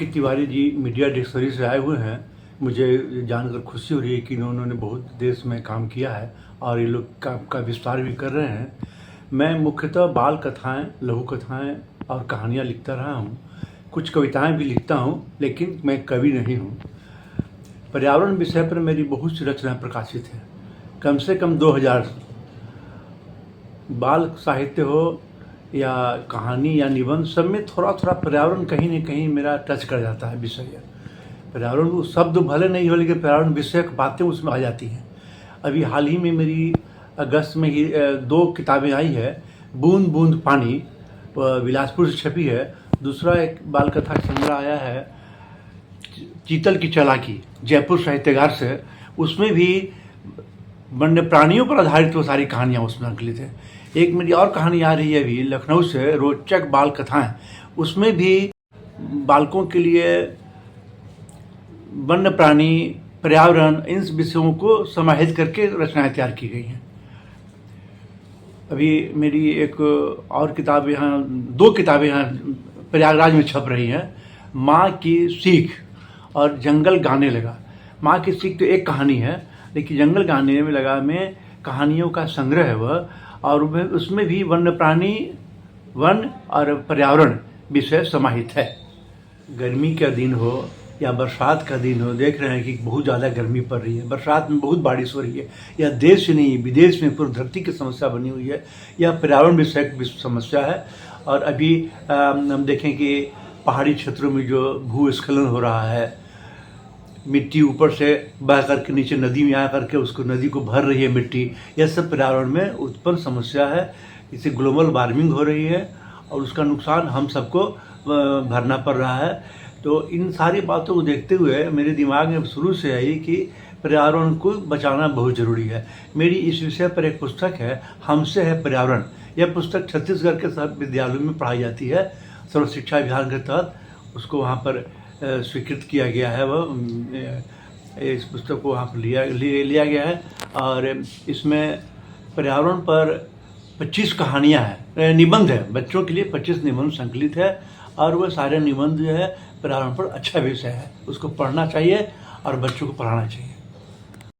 Ankit Tiwari ji media dictionary से आए हुए हैं। मुझे जानकर खुशी हो रही है कि उन्होंने बहुत देश में काम किया है और ये लोग काम का विस्तार भी कर रहे हैं। मैं मुख्यतः बाल कथाएँ, लघु कथाएँ और कहानियाँ लिखता रहा हूँ। कुछ कविताएँ भी लिखता हूँ, लेकिन मैं कवि नहीं हूँ। पर्यावरण विषय पर मेरी बहुत सी रचनाएँ प्रकाशित हैं, कम से कम 2000। बाल साहित्य हो या कहानी या निबंध, सब में थोड़ा थोड़ा पर्यावरण कहीं न कहीं मेरा टच कर जाता है विषय। पर्यावरण वो शब्द भले नहीं हो, लेकिन पर्यावरण विषयक बातें उसमें आ जाती हैं। अभी हाल ही में मेरी अगस्त में ही 2 किताबें आई है। बूंद बूंद पानी बिलासपुर से छपी है। दूसरा एक बाल कथा संग्रह आया है चीतल की चालाकी, जयपुर साहित्यगार से। उसमें भी वन्य प्राणियों पर आधारित वो सारी कहानियाँ उसमें अंकलित है। एक मेरी और कहानी आ रही है अभी लखनऊ से, रोचक बाल कथाएं। उसमें भी बालकों के लिए वन्य प्राणी, पर्यावरण, इन विषयों को समाहित करके रचनाएं तैयार की गई हैं। अभी मेरी एक और किताब यहाँ, 2 किताबें यहाँ प्रयागराज में छप रही हैं। माँ की सीख और जंगल गाने लगा। माँ की सीख तो एक कहानी है, लेकिन जंगल गाने में लगा में कहानियों का संग्रह है वह, और उसमें भी वन्य प्राणी, वन और पर्यावरण विषय समाहित है। गर्मी का दिन हो या बरसात का दिन हो, देख रहे हैं कि बहुत ज़्यादा गर्मी पड़ रही है, बरसात में बहुत बारिश हो रही है। यह देश ही नहीं, विदेश में पूरी धरती की समस्या बनी हुई है। यह पर्यावरण विषय की समस्या है। और अभी हम देखें कि पहाड़ी क्षेत्रों में जो भूस्खलन हो रहा है, मिट्टी ऊपर से बह करके नीचे नदी में आ करके उसको, नदी को भर रही है मिट्टी, यह सब पर्यावरण में उत्पन्न समस्या है। इससे ग्लोबल वार्मिंग हो रही है और उसका नुकसान हम सबको भरना पड़ रहा है। तो इन सारी बातों को देखते हुए मेरे दिमाग में शुरू से आई कि पर्यावरण को बचाना बहुत ज़रूरी है। मेरी इस विषय पर एक पुस्तक है, हमसे है पर्यावरण। यह पुस्तक छत्तीसगढ़ के सब विद्यालयों में पढ़ाई जाती है। सर्व शिक्षा अभियान के तहत उसको वहाँ पर स्वीकृत किया गया है। वह इस पुस्तक को वहाँ पर लिया गया है और इसमें पर्यावरण पर 25 कहानियाँ हैं, निबंध है। बच्चों के लिए 25 निबंध संकलित है और वह सारे निबंध जो है पर्यावरण पर अच्छा विषय है, उसको पढ़ना चाहिए और बच्चों को पढ़ाना चाहिए।